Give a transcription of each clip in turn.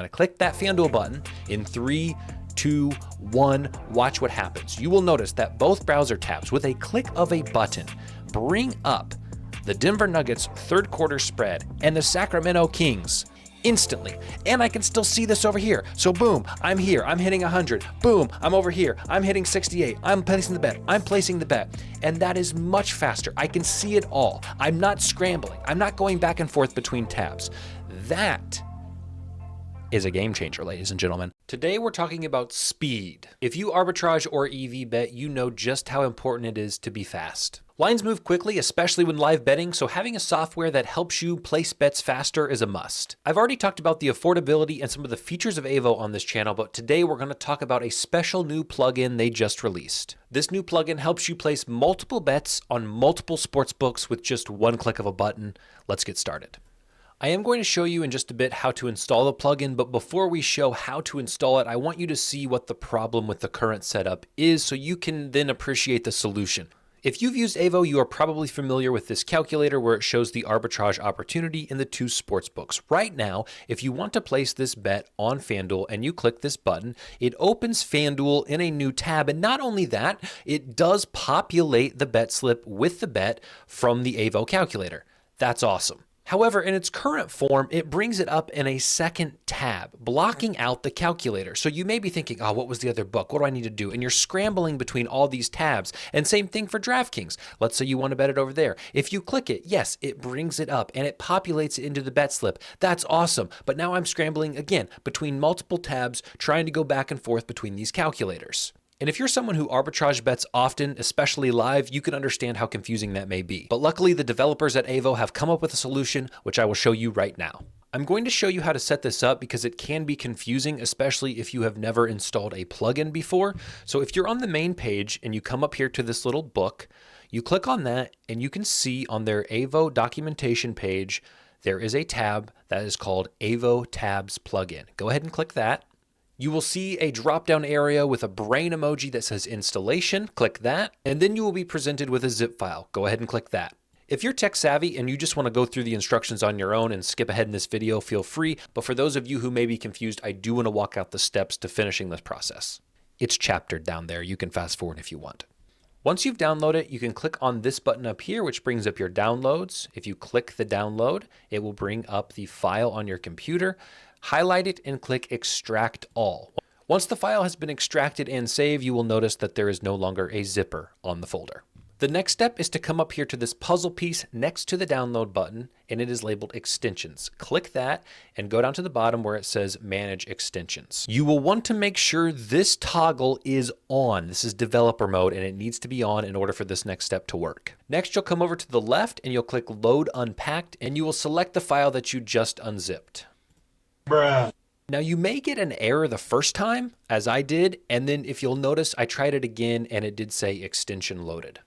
I'm gonna click that FanDuel button in 3, 2, 1, watch what happens. You will notice that both browser tabs, with a click of a button, bring up the Denver Nuggets third quarter spread and the Sacramento Kings instantly. And I can still see this over here. So boom, I'm here, I'm hitting 100. Boom, I'm over here, I'm hitting 68. I'm placing the bet, I'm placing the bet. And that is much faster. I can see it all. I'm not scrambling. I'm not going back and forth between tabs. That is a game changer, ladies and gentlemen. Today we're talking about speed. If you arbitrage or EV bet, you know just how important it is to be fast. Lines move quickly, especially when live betting, so having a software that helps you place bets faster is a must. I've already talked about the affordability and some of the features of AVO on this channel, but today we're going to talk about a special new plugin they just released. This new plugin helps you place multiple bets on multiple sportsbooks with just one click of a button. Let's get started. I am going to show you in just a bit how to install the plugin, but before we show how to install it, I want you to see what the problem with the current setup is so you can then appreciate the solution. If you've used AVO, you are probably familiar with this calculator where it shows the arbitrage opportunity in the two sportsbooks. Right now, if you want to place this bet on FanDuel and you click this button, it opens FanDuel in a new tab. And not only that, it does populate the bet slip with the bet from the AVO calculator. That's awesome. However, in its current form, it brings it up in a second tab, blocking out the calculator. So you may be thinking, oh, what was the other book? What do I need to do? And you're scrambling between all these tabs. And same thing for DraftKings. Let's say you want to bet it over there. If you click it, yes, it brings it up and it populates it into the bet slip. That's awesome. But now I'm scrambling again between multiple tabs, trying to go back and forth between these calculators. And if you're someone who arbitrage bets often, especially live, you can understand how confusing that may be. But luckily, the developers at AVO have come up with a solution, which I will show you right now. I'm going to show you how to set this up because it can be confusing, especially if you have never installed a plugin before. So if you're on the main page and you come up here to this little book, you click on that and you can see on their AVO documentation page, there is a tab that is called AVO Tabs Plugin. Go ahead and click that. You will see a drop-down area with a brain emoji that says installation. Click that, and then you will be presented with a zip file. Go ahead and click that. If you're tech savvy and you just want to go through the instructions on your own and skip ahead in this video, feel free. But for those of you who may be confused, I do want to walk out the steps to finishing this process. It's chaptered down there. You can fast forward if you want. Once you've downloaded it, you can click on this button up here, which brings up your downloads. If you click the download, it will bring up the file on your computer. Highlight it and click Extract All. Once the file has been extracted and saved, you will notice that there is no longer a zipper on the folder. The next step is to come up here to this puzzle piece next to the download button, and it is labeled Extensions. Click that and go down to the bottom where it says Manage Extensions. You will want to make sure this toggle is on. This is developer mode, and it needs to be on in order for this next step to work. Next, you'll come over to the left and you'll click Load Unpacked, and you will select the file that you just unzipped. Bruh. Now you may get an error the first time, as I did, and then if you'll notice, I tried it again and it did say extension loaded.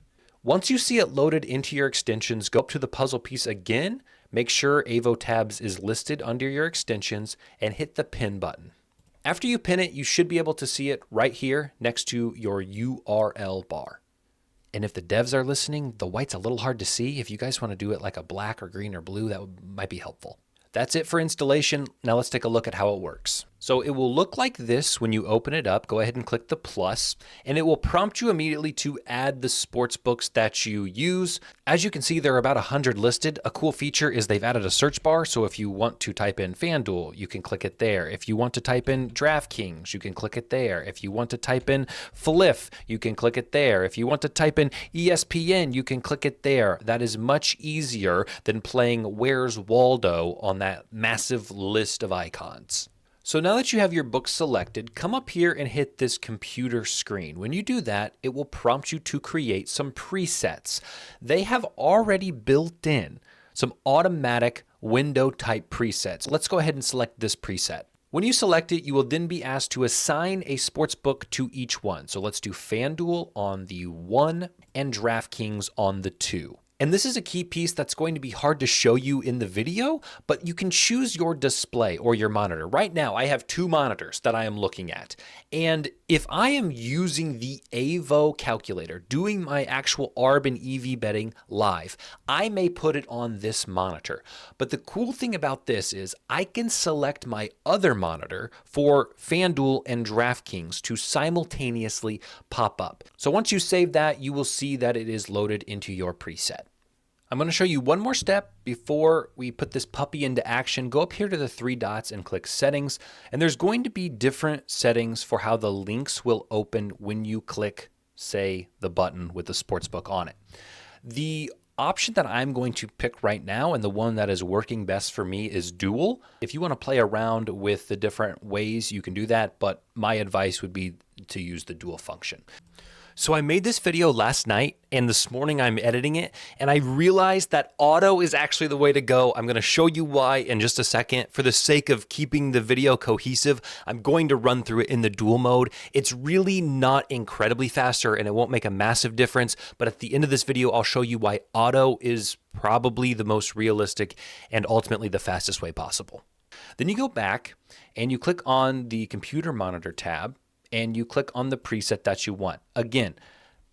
Once you see it loaded into your extensions, go up to the puzzle piece again, make sure AVO Tabs is listed under your extensions, and hit the pin button. After you pin it, you should be able to see it right here next to your URL bar. And if the devs are listening, the white's a little hard to see. If you guys want to do it like a black or green or blue, that might be helpful. That's it for installation. Now let's take a look at how it works. So it will look like this when you open it up. Go ahead and click the plus, and it will prompt you immediately to add the sports books that you use. As you can see, there are about 100 listed. A cool feature is they've added a search bar. So if you want to type in FanDuel, you can click it there. If you want to type in DraftKings, you can click it there. If you want to type in Fliff, you can click it there. If you want to type in ESPN, you can click it there. That is much easier than playing Where's Waldo on that massive list of icons. So now that you have your book selected, come up here and hit this computer screen. When you do that, it will prompt you to create some presets. They have already built in some automatic window type presets. Let's go ahead and select this preset. When you select it, you will then be asked to assign a sportsbook to each one. So let's do FanDuel on the 1 and DraftKings on the 2. And this is a key piece that's going to be hard to show you in the video, but you can choose your display or your monitor. Right now, I have two monitors that I am looking at. And if I am using the AVO calculator, doing my actual ARB and EV betting live, I may put it on this monitor. But the cool thing about this is I can select my other monitor for FanDuel and DraftKings to simultaneously pop up. So once you save that, you will see that it is loaded into your preset. I'm going to show you one more step before we put this puppy into action. Go up here to the three dots and click settings. And there's going to be different settings for how the links will open when you click, say, the button with the Sportsbook on it. The option that I'm going to pick right now, and the one that is working best for me, is dual. If you want to play around with the different ways, you can do that, but my advice would be to use the dual function. So I made this video last night, and this morning I'm editing it, and I realized that auto is actually the way to go. I'm going to show you why in just a second. For the sake of keeping the video cohesive, I'm going to run through it in the dual mode. It's really not incredibly faster, and it won't make a massive difference, but at the end of this video, I'll show you why auto is probably the most realistic and ultimately the fastest way possible. Then you go back and you click on the computer monitor tab, and you click on the preset that you want. Again,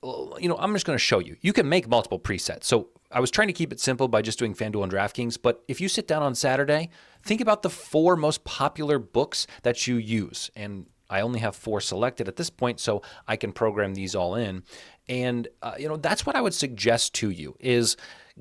I'm just going to show you. You can make multiple presets. So I was trying to keep it simple by just doing FanDuel and DraftKings, but if you sit down on Saturday, think about the 4 most popular books that you use. And I only have 4 selected at this point, so I can program these all in. And that's what I would suggest to you is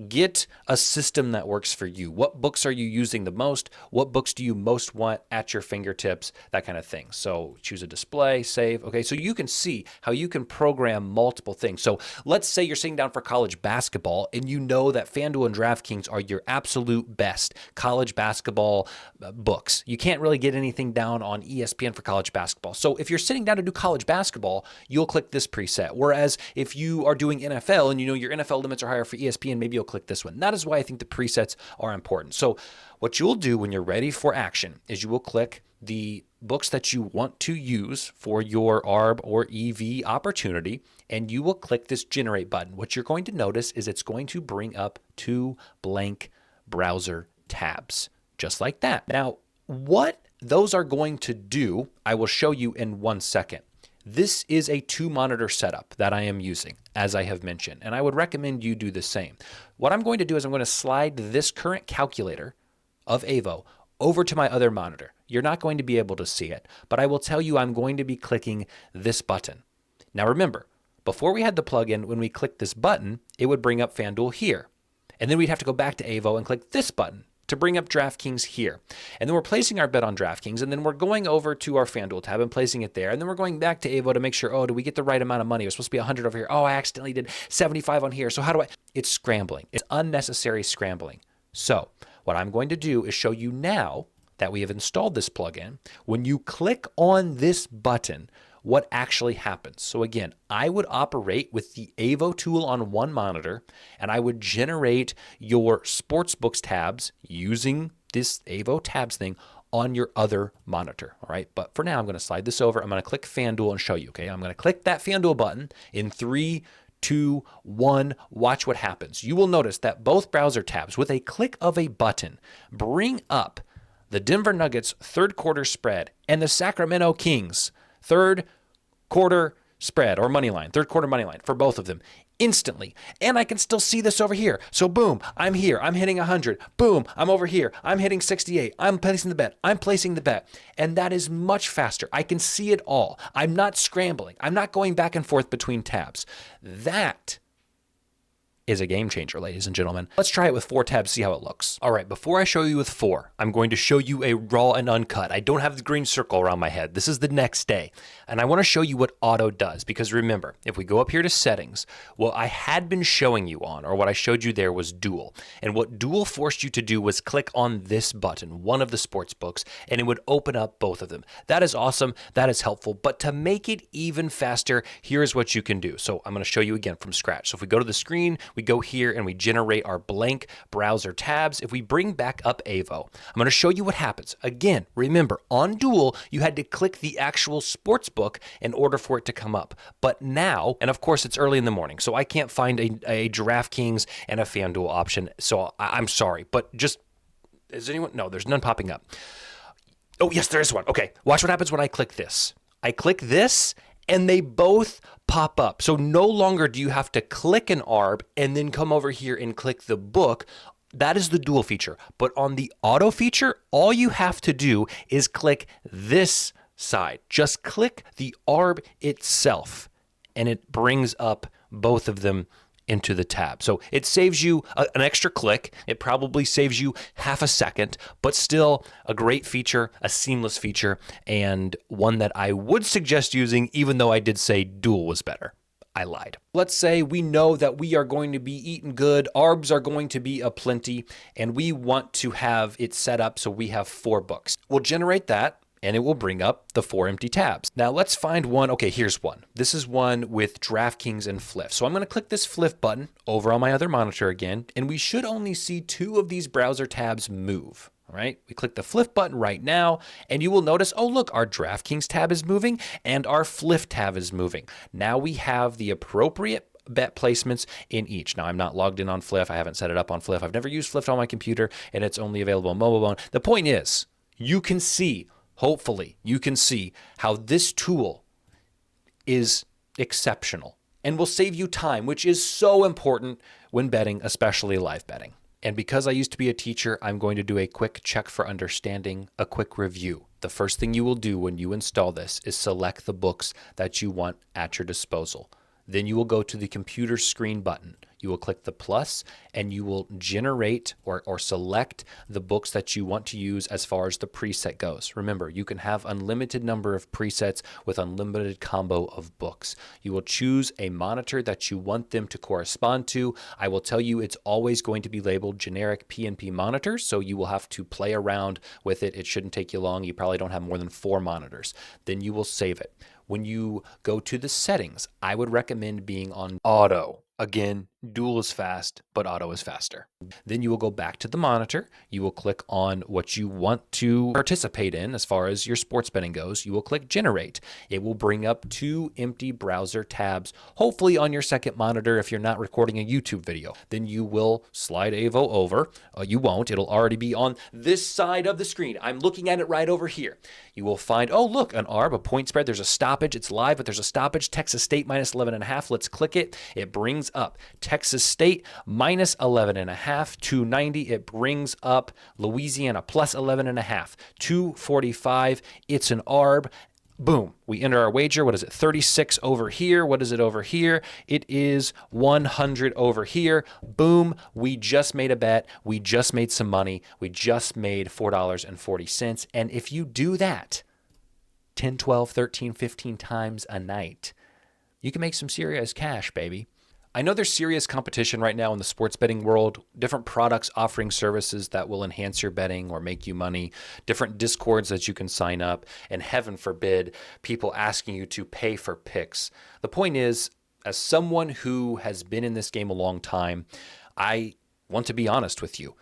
get a system that works for you. What books are you using the most? What books do you most want at your fingertips? That kind of thing. So choose a display, save. Okay, so you can see how you can program multiple things. So let's say you're sitting down for college basketball and you know that FanDuel and DraftKings are your absolute best college basketball books. You can't really get anything down on ESPN for college basketball. So if you're sitting down to do college basketball, you'll click this preset. Whereas if you are doing NFL and you know your NFL limits are higher for ESPN, maybe you'll click this one. That is why I think the presets are important. So what you'll do when you're ready for action is you will click the books that you want to use for your ARB or EV opportunity, and you will click this generate button. What you're going to notice is it's going to bring up 2 blank browser tabs, just like that. Now, what those are going to do, I will show you in 1 second. This is a 2-monitor setup that I am using, as I have mentioned, and I would recommend you do the same. What I'm going to do is I'm going to slide this current calculator of AVO over to my other monitor. You're not going to be able to see it, but I will tell you I'm going to be clicking this button. Now remember, before we had the plugin, when we clicked this button, it would bring up FanDuel here. And then we'd have to go back to AVO and click this button to bring up DraftKings here. And then we're placing our bet on DraftKings, and then we're going over to our FanDuel tab and placing it there. And then we're going back to AVO to make sure, do we get the right amount of money? It was supposed to be 100 over here. Oh, I accidentally did 75 on here. So how do I? It's scrambling. It's unnecessary scrambling. So what I'm going to do is show you now that we have installed this plugin. When you click on this button, what actually happens. So again, I would operate with the AVO tool on one monitor, and I would generate your Sportsbooks tabs using this AVO tabs thing on your other monitor. All right, but for now, I'm going to slide this over. I'm going to click FanDuel and show you. Okay, I'm going to click that FanDuel button in 3, 2, 1. Watch what happens. You will notice that both browser tabs, with a click of a button, bring up the Denver Nuggets third quarter spread and the Sacramento Kings third quarter spread or money line, third quarter money line for both of them instantly. And I can still see this over here. So boom, I'm here. I'm hitting 100. Boom, I'm over here. I'm hitting 68. I'm placing the bet. I'm placing the bet. And that is much faster. I can see it all. I'm not scrambling. I'm not going back and forth between tabs. That is a game changer, ladies and gentlemen. Let's try it with 4 tabs, see how it looks. All right, before I show you with 4, I'm going to show you a raw and uncut. I don't have the green circle around my head. This is the next day. And I want to show you what auto does, because remember, if we go up here to settings, what I had been showing you on, or what I showed you there, was dual. And what dual forced you to do was click on this button, one of the sports books, and it would open up both of them. That is awesome. That is helpful. But to make it even faster, here's what you can do. So I'm going to show you again from scratch. So if we go to the screen, we go here and we generate our blank browser tabs. If we bring back up AVO, I'm going to show you what happens. Again, remember, on Duel, you had to click the actual Sportsbook in order for it to come up. But now, and of course it's early in the morning, so I can't find a DraftKings and a FanDuel option, so I'm sorry, but just, is anyone? No, there's none popping up. Oh, yes, there is one. Okay, watch what happens when I click this. I click this, and they both pop up. So no longer do you have to click an ARB and then come over here and click the book. That is the Duel feature. But on the auto feature, all you have to do is click this side. Just click the ARB itself, and it brings up both of them into the tab. So it saves you an extra click. It probably saves you half a second, but still a great feature, a seamless feature, and one that I would suggest using, even though I did say Duel was better. I lied. Let's say we know that we are going to be eating good, ARBs are going to be aplenty, and we want to have it set up so we have 4 books. We'll generate that, and it will bring up the 4 empty tabs. Now let's find one. Okay, here's one. This is one with DraftKings and Fliff. So I'm going to click this Fliff button over on my other monitor again, and we should only see 2 of these browser tabs move. All right, we click the Fliff button right now, and you will notice, oh look, our DraftKings tab is moving and our Fliff tab is moving. Now we have the appropriate bet placements in each. Now I'm not logged in on Fliff. I haven't set it up on Fliff. I've never used Fliff on my computer, and it's only available on mobile phone. The point is, you can see, hopefully, you can see how this tool is exceptional and will save you time, which is so important when betting, especially live betting. And because I used to be a teacher, I'm going to do a quick check for understanding, a quick review. The first thing you will do when you install this is select the books that you want at your disposal. Then you will go to the computer screen button. You will click the plus and you will generate or select the books that you want to use as far as the preset goes. Remember, you can have unlimited number of presets with unlimited combo of books. You will choose a monitor that you want them to correspond to. I will tell you it's always going to be labeled generic PNP monitors, so you will have to play around with it. It shouldn't take you long. You probably don't have more than 4 monitors. Then you will save it. When you go to the settings, I would recommend being on auto. Again, Duel is fast, but auto is faster. Then you will go back to the monitor. You will click on what you want to participate in as far as your sports betting goes. You will click generate. It will bring up 2 empty browser tabs, hopefully on your second monitor if you're not recording a YouTube video. Then you will slide AVO over. You won't. It'll already be on this side of the screen. I'm looking at it right over here. You will find, oh, look, an ARB, a point spread. There's a stoppage. It's live, but there's a stoppage. Texas State minus 11.5. Let's click it. It brings up Texas State minus 11.5, 290. It brings up Louisiana plus 11.5, 245. It's an ARB. Boom. We enter our wager. What is it? 36 over here. What is it over here? It is 100 over here. Boom. We just made a bet. We just made some money. We just made $4.40. And if you do that 10, 12, 13, 15 times a night, you can make some serious cash, baby. I know there's serious competition right now in the sports betting world, different products offering services that will enhance your betting or make you money, different discords that you can sign up, and heaven forbid, people asking you to pay for picks. The point is, as someone who has been in this game a long time, I want to be honest with you.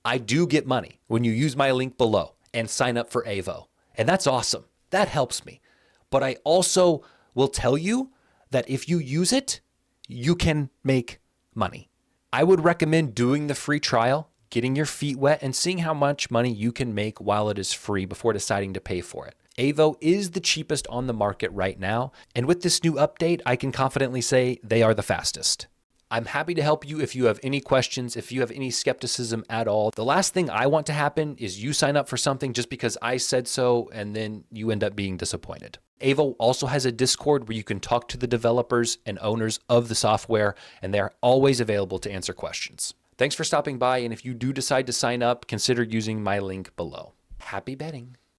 I do get money when you use my link below and sign up for AVO, and that's awesome. That helps me. But I also will tell you that if you use it, you can make money. I would recommend doing the free trial, getting your feet wet, and seeing how much money you can make while it is free before deciding to pay for it. AVO is the cheapest on the market right now, and with this new update, I can confidently say they are the fastest. I'm happy to help you if you have any questions, if you have any skepticism at all. The last thing I want to happen is you sign up for something just because I said so, and then you end up being disappointed. AVO also has a Discord where you can talk to the developers and owners of the software, and they're always available to answer questions. Thanks for stopping by, and if you do decide to sign up, consider using my link below. Happy betting.